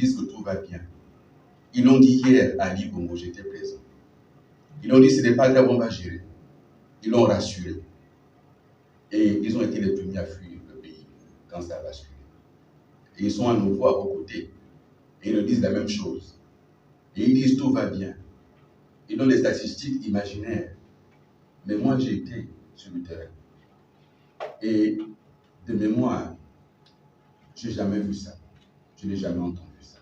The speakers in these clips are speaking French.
disent que tout va bien. Ils l'ont dit hier à Ali Bongo, j'étais présent. Ils ont dit ce n'est pas grave, on va gérer. Ils l'ont rassuré. Et ils ont été les premiers à fuir le pays quand ça a basculé. Et ils sont à nouveau à vos côtés. Et ils nous disent la même chose. Et ils disent tout va bien. Ils donnent des statistiques imaginaires. Mais moi, j'ai été sur le terrain. Et de mémoire, je n'ai jamais vu ça. Je n'ai jamais entendu ça.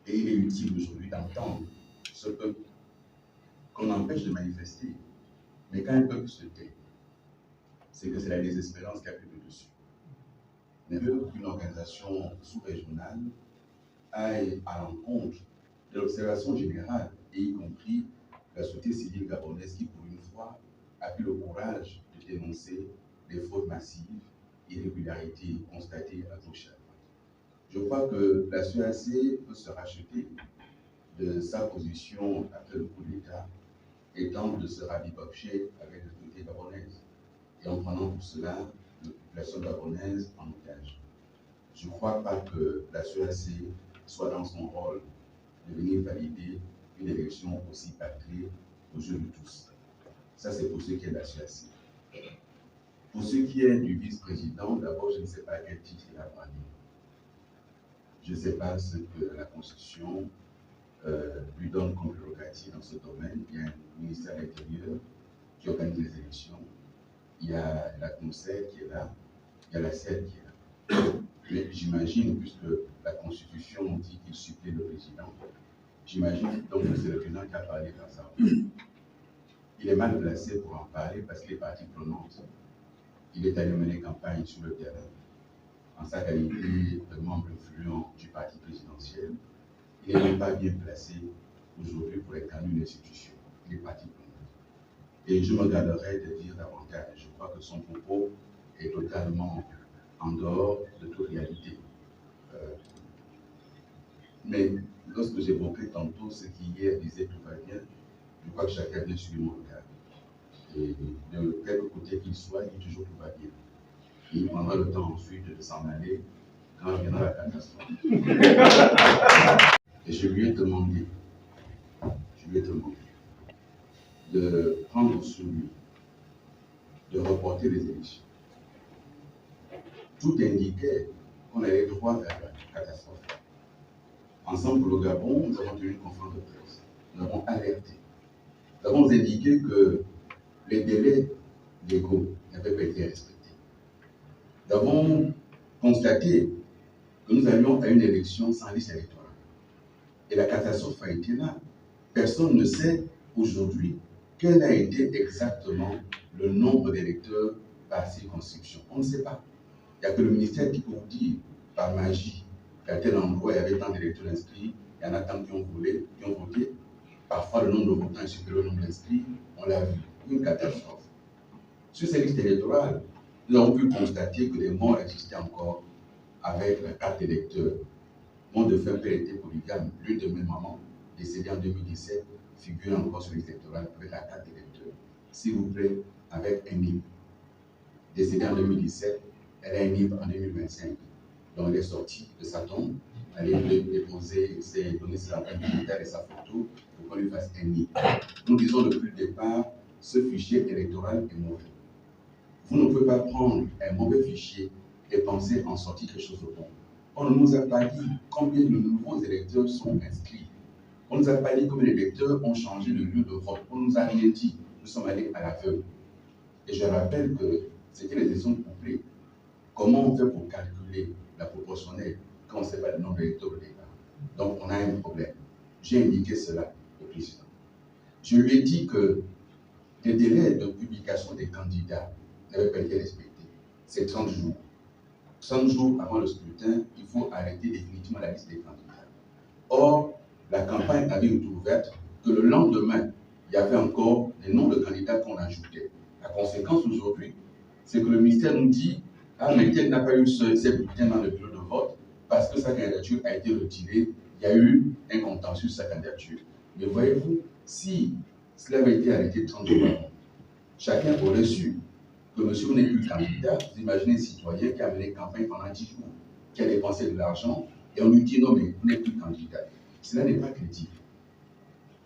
Et il est utile aujourd'hui d'entendre ce peuple qu'on empêche de manifester. Mais quand un peuple se tait, c'est que c'est la désespérance qui a pris le dessus. Mais qu'une organisation sous-régionale aille à l'encontre de l'observation générale, et y compris la société civile gabonaise qui, pour une fois, a pris le courage de dénoncer les fraudes massives et irrégularités constatées à gauche et à droite. Je crois que la CEAC peut se racheter de sa position après le coup d'État et tente de se rabibocher avec l'autorité gabonaise, et en prenant pour cela la population gabonaise en otage. Je ne crois pas que la CEAC soit dans son rôle de venir valider une élection aussi bâclée aux yeux de tous. Ça, c'est pour ce qui est de la CEAC. Pour ce qui est du vice-président, d'abord, je ne sais pas à quel titre il a parlé. Je ne sais pas ce que la Constitution lui donne comme prérogative dans ce domaine. Il y a un ministère de l'Intérieur qui organise les élections. Il y a la CNOSER qui est là. Il y a la CED qui est là. Mais j'imagine, puisque la Constitution dit qu'il supplée le président, j'imagine donc que c'est le président qui a parlé dans ça. Il est mal placé pour en parler parce qu'il est partie prenante. Il est allé mener campagne sur le terrain en sa qualité de membre influent du parti présidentiel. Il n'est même pas bien placé aujourd'hui pour incarner une institution. Il est parti prenante. Et je me garderai de dire davantage. Je crois que son propos est totalement en dehors de toute réalité. Mais lorsque j'évoquais tantôt ce qui hier disait tout va bien, je crois que chacun vient suivre mon regard. Et de quelque côté qu'il soit, il dit toujours tout va bien. Et il prendra le temps ensuite de s'en aller quand viendra la catastrophe. Et je lui ai demandé de prendre sur lui, de reporter les élections. Tout indiquait qu'on allait droit vers la catastrophe. Ensemble pour le Gabon, nous avons tenu une conférence de presse. Nous avons alerté. Nous avons indiqué que les délais légaux n'avaient pas été respectés. Nous avons constaté que nous allions à une élection sans liste électorale. Et la catastrophe a été là. Personne ne sait aujourd'hui quel a été exactement le nombre d'électeurs par circonscription. On ne sait pas. Il n'y a que le ministère qui peut vous dire, par magie, qu'à tel endroit, il y avait tant d'électeurs inscrits, il y en a tant qui ont voté. Parfois, le nombre de votants est supérieur au nombre d'inscrits. On l'a vu. Une catastrophe. Sur ces listes électorales, nous avons pu constater que les morts existaient encore avec la carte d'électeur. Mon défunt père était polygame. L'une de mes mamans, décédée en 2017, figure encore sur les listes électorales avec la carte d'électeur. S'il vous plaît, avec un NIP. Décédée en 2017, elle a un NIP en 2025. Donc elle est sortie de sa tombe, elle est déposer ses données sur la carte militaire et sa photo pour qu'on lui fasse un NIP. Nous disons depuis le départ, ce fichier électoral est mauvais. Vous ne pouvez pas prendre un mauvais fichier et penser en sortir quelque chose de bon. On ne nous a pas dit combien de nouveaux électeurs sont inscrits. On ne nous a pas dit combien d'électeurs ont changé de lieu de vote. On ne nous a rien dit. Nous sommes allés à l'aveugle. Et je rappelle que c'était les élections couplées. Comment on fait pour calculer la proportionnelle quand on ne sait pas le nombre d'électeurs au départ? Donc on a un problème. J'ai indiqué cela au président. Je lui ai dit que les délais de publication des candidats n'avaient pas été respectés. C'est 30 jours. 30 jours avant le scrutin, il faut arrêter définitivement la liste des candidats. Or, la campagne avait été ouverte que le lendemain, il y avait encore des noms de candidats qu'on ajoutait. La conséquence aujourd'hui, c'est que le ministère nous dit « Ah, mais tel n'a pas eu ces bulletins dans le bureau de vote parce que sa candidature a été retirée. Il y a eu un contentieux sur sa candidature. » Mais voyez-vous, si cela avait été arrêté 30 jours avant, chacun aurait su que monsieur n'est plus candidat. Vous imaginez un citoyen qui a mené campagne pendant 10 jours, qui a dépensé de l'argent et on lui dit non, mais vous n'êtes plus candidat. Cela n'est pas crédible.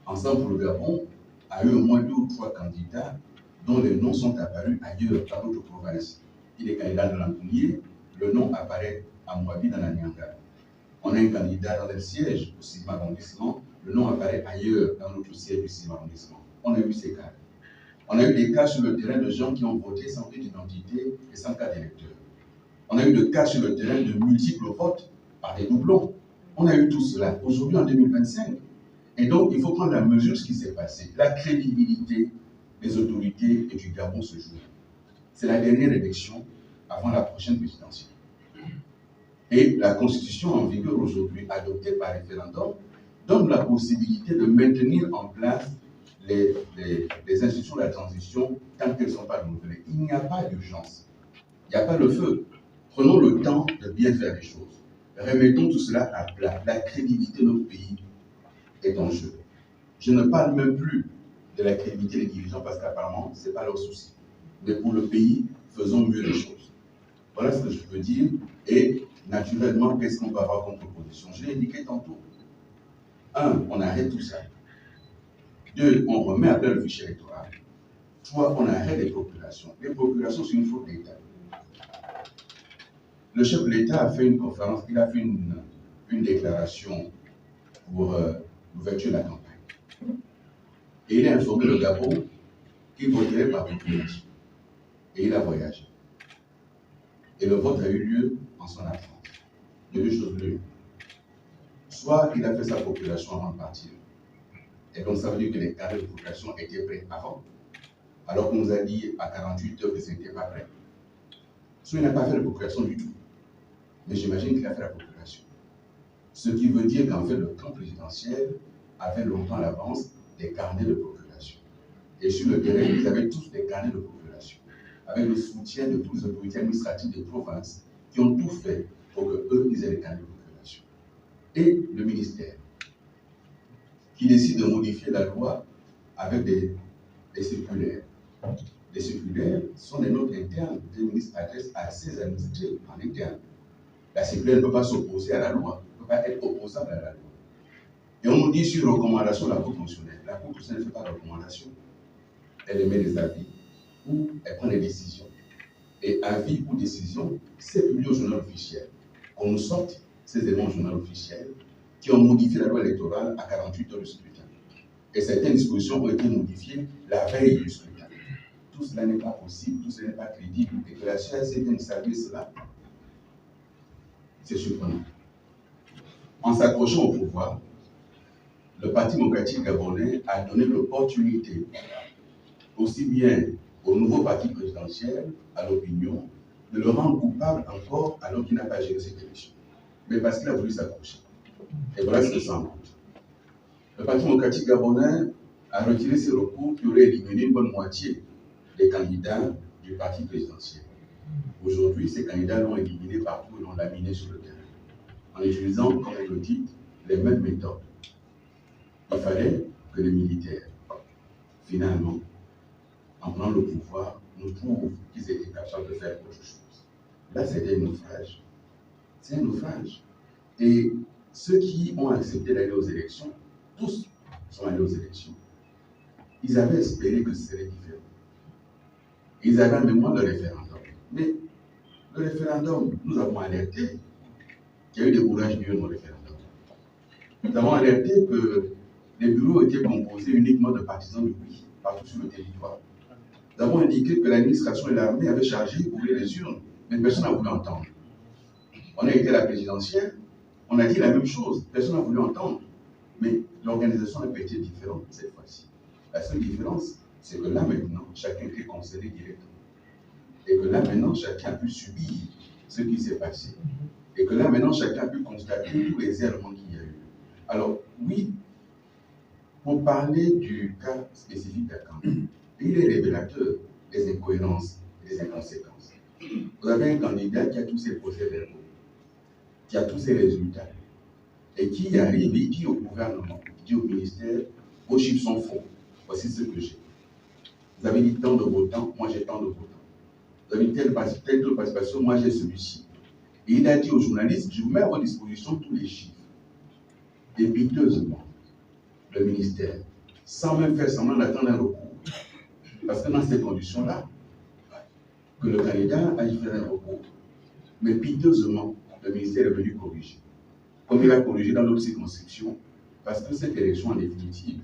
Ensemble pour le Gabon a eu au moins 2 ou 3 candidats dont les noms sont apparus ailleurs dans d'autres provinces. Il est candidat de l'Antounier, le nom apparaît à Mouabi dans la Nyanga. On a un candidat dans le siège au 6e arrondissement, le nom apparaît ailleurs dans notre siège du 6e arrondissement. On a eu ces cas. On a eu des cas sur le terrain de gens qui ont voté sans carte d'identité et sans carte d'électeur. On a eu des cas sur le terrain de multiples votes par des doublons. On a eu tout cela aujourd'hui en 2025. Et donc, il faut prendre la mesure de ce qui s'est passé. La crédibilité des autorités et du Gabon se joue. C'est la dernière élection avant la prochaine présidentielle. Et la constitution en vigueur aujourd'hui, adoptée par référendum, donne la possibilité de maintenir en place les institutions de la transition tant qu'elles ne sont pas renouvelées. Il n'y a pas d'urgence. Il n'y a pas le feu. Prenons le temps de bien faire les choses. Remettons tout cela à plat. La crédibilité de notre pays est en jeu. Je ne parle même plus de la crédibilité des dirigeants parce qu'apparemment, ce n'est pas leur souci. Mais pour le pays, faisons mieux les choses. Voilà ce que je peux dire. Et naturellement, qu'est-ce qu'on va avoir comme proposition? Je l'ai indiqué tantôt. 1, on arrête tout ça. 2, on remet à plat le fichier électoral. 3, on arrête les procurations. Les procurations, c'est une faute d'État. Le chef de l'État a fait une conférence, il a fait une déclaration pour l'ouverture de la campagne. Et il a informé le Gabon qu'il voterait par procuration. Et il a voyagé. Et le vote a eu lieu en son absence. Il y a 2 choses l'une. Soit il a fait sa procuration avant de partir. Et donc ça veut dire que les carrés de procuration étaient prêts avant, alors qu'on nous a dit à 48 heures que ce n'était pas prêt. Soit il n'a pas fait de procuration du tout. Mais j'imagine qu'il a fait la procuration. Ce qui veut dire qu'en fait, le camp présidentiel avait longtemps à l'avance des carnets de procuration. Et sur le terrain, ils avaient tous des carnets de procuration, avec le soutien de toutes les autorités administratives des provinces qui ont tout fait pour qu'eux, ils aient des carnets de procuration. Et le ministère, qui décide de modifier la loi avec des circulaires. Les circulaires sont des notes internes que le ministre adresse à ses administrés en interne. La circulaire ne peut pas s'opposer à la loi, ne peut pas être opposable à la loi. Et on nous dit sur recommandation de la Cour constitutionnelle. La Cour constitutionnelle ne fait pas de recommandation. Elle émet des avis ou elle prend des décisions. Et avis ou décision, c'est publié au journal officiel. Qu'on nous sorte ces éléments au journal officiel qui ont modifié la loi électorale à 48 heures de scrutin. Et certaines dispositions ont été modifiées la veille du scrutin. Tout cela n'est pas possible, tout cela n'est pas crédible. Et que la CNC vienne saluer cela, c'est surprenant. En s'accrochant au pouvoir, le Parti démocratique gabonais a donné l'opportunité, aussi bien au nouveau parti présidentiel, à l'opinion, de le rendre coupable encore alors qu'il n'a pas géré cette élection. Mais parce qu'il a voulu s'accrocher. Et voilà ce que ça en coûte. Le Parti démocratique gabonais a retiré ses recours qui auraient éliminé une bonne moitié des candidats du parti présidentiel. Aujourd'hui, ces candidats l'ont éliminé partout et l'ont laminé sur le terrain, en utilisant, comme on le dit, les mêmes méthodes. Il fallait que les militaires, finalement, en prenant le pouvoir, nous prouvent qu'ils étaient capables de faire autre chose. Là, c'était un naufrage. C'est un naufrage. Et ceux qui ont accepté d'aller aux élections, tous sont allés aux élections. Ils avaient espéré que ce serait différent. Ils avaient en mémoire le référendum. Mais le référendum, nous avons alerté qu'il y a eu des bourrages de nos référendums. Nous avons alerté que les bureaux étaient composés uniquement de partisans du oui, partout sur le territoire. Nous avons indiqué que l'administration et l'armée avaient chargé d'ouvrir les urnes, mais personne n'a voulu entendre. On a été à la présidentielle, on a dit la même chose, personne n'a voulu entendre. Mais l'organisation a été différente cette fois-ci. La seule différence, c'est que là maintenant, chacun était concerné directement. Et que là maintenant, chacun a pu subir ce qui s'est passé. Et que là maintenant, chacun a pu constater tous les errements qu'il y a eu. Alors, oui, pour parler du cas spécifique d'Akan, il est révélateur des incohérences et des inconséquences. Vous avez un candidat qui a tous ses procès-verbaux, qui a tous ses résultats, et qui arrive et dit au gouvernement, dit au ministère, vos chiffres sont faux, voici ce que j'ai. Vous avez dit tant de votants, moi j'ai tant de votants. Vous avez dit telle participation, moi j'ai celui-ci. Et il a dit aux journalistes, je vous mets à votre disposition tous les chiffres. Et piteusement, le ministère, sans même faire semblant d'attendre un recours, parce que dans ces conditions-là, que le candidat aille faire un recours. Mais piteusement, le ministère est venu corriger. Comme il a corrigé dans d'autres circonscriptions, parce que cette élection en définitive,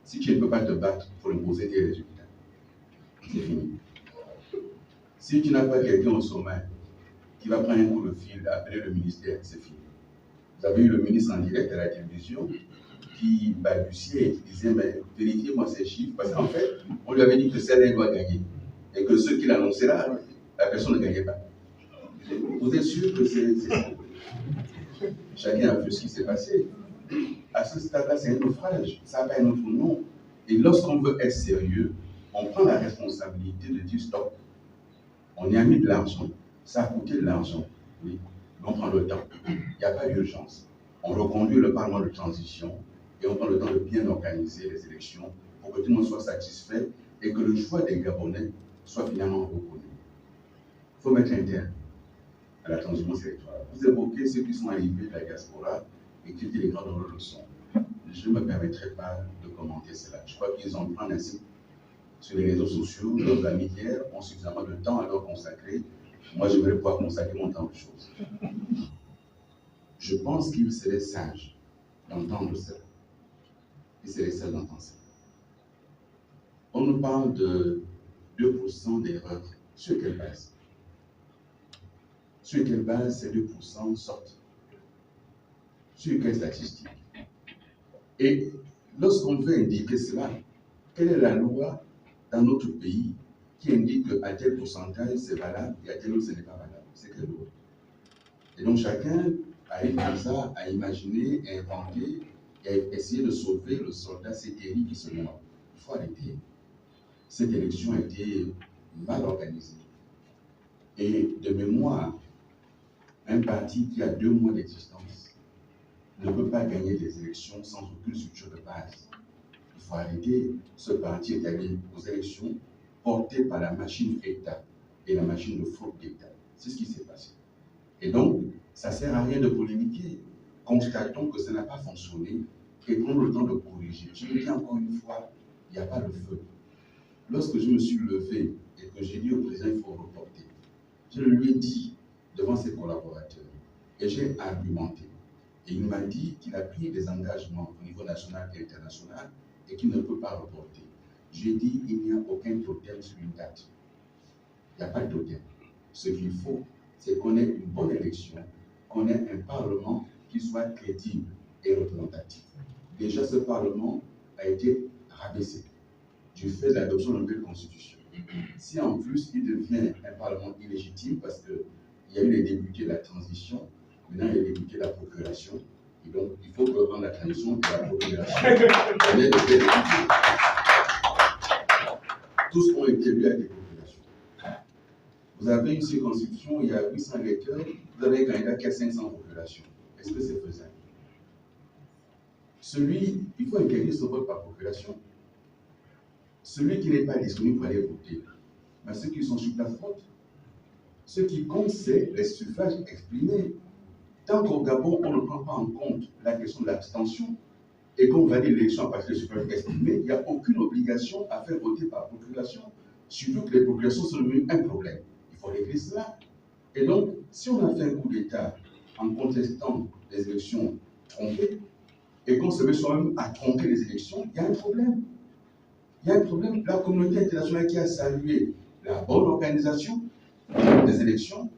si tu ne peux pas te battre pour imposer tes résultats, c'est fini. Si tu n'as pas quelqu'un au sommet qui va prendre un coup de fil, appeler le ministère, c'est fini. Vous avez eu le ministre en direct à la télévision qui balbutiait et qui disait, mais vérifiez-moi ces chiffres, parce qu'en fait, on lui avait dit que celle-là doit gagner, et que ceux qui l'annonçaient là, la personne ne gagnait pas. Vous êtes sûr que c'est ça? Chacun a vu ce qui s'est passé. À ce stade-là, c'est un naufrage, ça n'a pas un autre nom. Et lorsqu'on veut être sérieux, on prend la responsabilité de dire stop. On y a mis de l'argent, ça a coûté de l'argent, oui, on prend le temps, il n'y a pas d'urgence. On reconduit le Parlement de transition et on prend le temps de bien organiser les élections pour que tout le monde soit satisfait et que le choix des Gabonais soit finalement reconnu. Il faut mettre un terme à la transhumance électorale. Vous évoquez ceux qui sont arrivés de la diaspora et qui étaient les grands donneurs de leçons. Je ne me permettrai pas de commenter cela. Je crois qu'ils ont pris un ainsi sur les réseaux sociaux, leurs amis hier ont suffisamment de temps à leur consacrer. Moi, je voudrais pouvoir consacrer mon temps aux choses. Je pense qu'il serait sage d'entendre cela. Il serait sage d'entendre cela. On nous parle de 2% d'erreurs. Sur quelle base? Sur quelle base ces 2% sortent? Sur quelle statistique? Et lorsqu'on veut indiquer cela, quelle est la loi dans notre pays qui indique qu'à tel pourcentage c'est valable et à tel autre ce n'est pas valable? C'est quelle loi? Et donc chacun a été comme ça, à imaginer, à inventer et à essayer de sauver le soldat Sétéri qui se meurt. Il faut arrêter. Cette élection a été mal organisée. Et de mémoire, un parti qui a 2 mois d'existence ne peut pas gagner des élections sans aucune structure de base. Il faut arrêter. Ce parti est allé aux élections porté par la machine État et la machine de fraude d'État. C'est ce qui s'est passé. Et donc, ça ne sert à rien de polémiquer. Constatons que ça n'a pas fonctionné et prenons le temps de corriger. Je le dis encore une fois, il n'y a pas de feu. Lorsque je me suis levé et que j'ai dit au président il faut reporter, je lui ai dit devant ses collaborateurs et j'ai argumenté. Et il m'a dit qu'il a pris des engagements au niveau national et international et qu'il ne peut pas reporter. J'ai dit il n'y a aucun totem sur une date. Il n'y a pas de totem. Ce qu'il faut, c'est qu'on ait une bonne élection, qu'on ait un Parlement qui soit crédible et représentatif. Déjà, ce Parlement a été rabaissé du fait de l'adoption de la nouvelle Constitution. Si en plus il devient un Parlement illégitime, parce qu'il y a eu les députés de la transition, maintenant il y a les députés de la procuration, et donc il faut que dans la transition de la procuration, on ait des députés. Tous ont été élus à des procurations. Vous avez une circonscription, il y a 800 électeurs, vous avez un candidat qui a 500 procurations. Est-ce que c'est faisable? Il faut acquérir ce vote par procuration. Celui qui n'est pas disponible pour aller voter, mais ceux qui sont sur place votent. Ce qui compte, c'est les suffrages exprimés. Tant qu'au Gabon, on ne prend pas en compte la question de l'abstention et qu'on valide l'élection à partir des suffrages exprimés, il n'y a aucune obligation à faire voter par procuration. Surtout que les procurations sont devenues un problème. Il faut régler cela. Et donc, si on a fait un coup d'État en contestant les élections trompées et qu'on se met soi-même à tromper les élections, il y a un problème. Il y a un problème. La communauté internationale qui a salué la bonne organisation des élections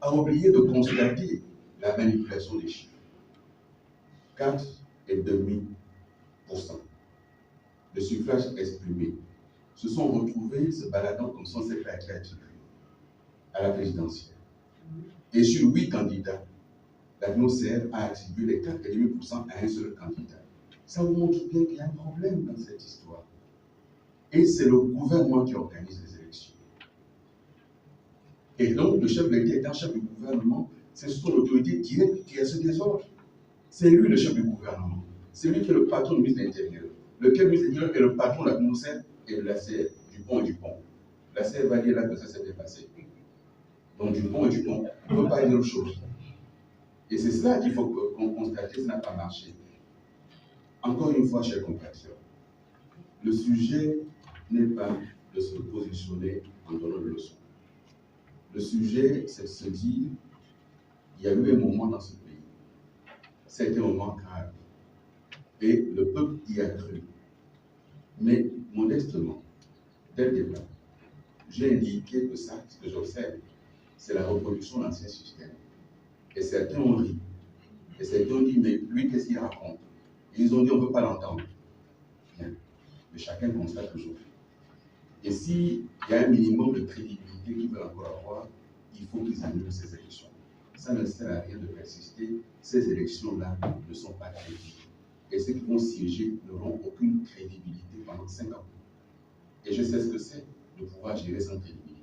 a oublié de constater la manipulation des chiffres. 4,5% de suffrages exprimés se sont retrouvés se baladant comme son secret à la présidentielle. Et sur 8 candidats, la CNOCR a attribué les 4,5% à un seul candidat. Ça vous montre bien qu'il y a un problème dans cette histoire. Et c'est le gouvernement qui organise les élections. Et donc, le chef de l'État étant chef du gouvernement, c'est son autorité directe qui a ce désordre. C'est lui le chef du gouvernement. C'est lui qui est le patron du ministre de l'Intérieur. Lequel ministre de l'Intérieur est le patron de la CNOCR et de la CR, Dupont et Dupont. La CR va dire là que ça s'est bien passé. Donc Dupont et Dupont ne peut pas dire autre chose. Et c'est cela qu'il faut qu'on constate, ça n'a pas marché. Encore une fois, chers compatriotes, le sujet n'est pas de se positionner en donnant de leçons. Le sujet, c'est de se dire, il y a eu un moment dans ce pays, c'était un moment grave, et le peuple y a cru. Mais modestement, dès le départ, j'ai indiqué que ça, ce que j'observe, c'est la reproduction de l'ancien système. Et certains ont ri. Et certains ont dit, mais lui, qu'est-ce qu'il raconte? Et ils ont dit, on ne peut pas l'entendre. Bien. Mais chacun constate toujours. Et s'il y a un minimum de crédibilité qu'ils veulent encore avoir, il faut qu'ils annulent ces élections. Ça ne sert à rien de persister. Ces élections-là ne sont pas crédibles. Et ceux qui vont siéger n'auront aucune crédibilité pendant 5 ans. Et je sais ce que c'est de pouvoir gérer sans crédibilité.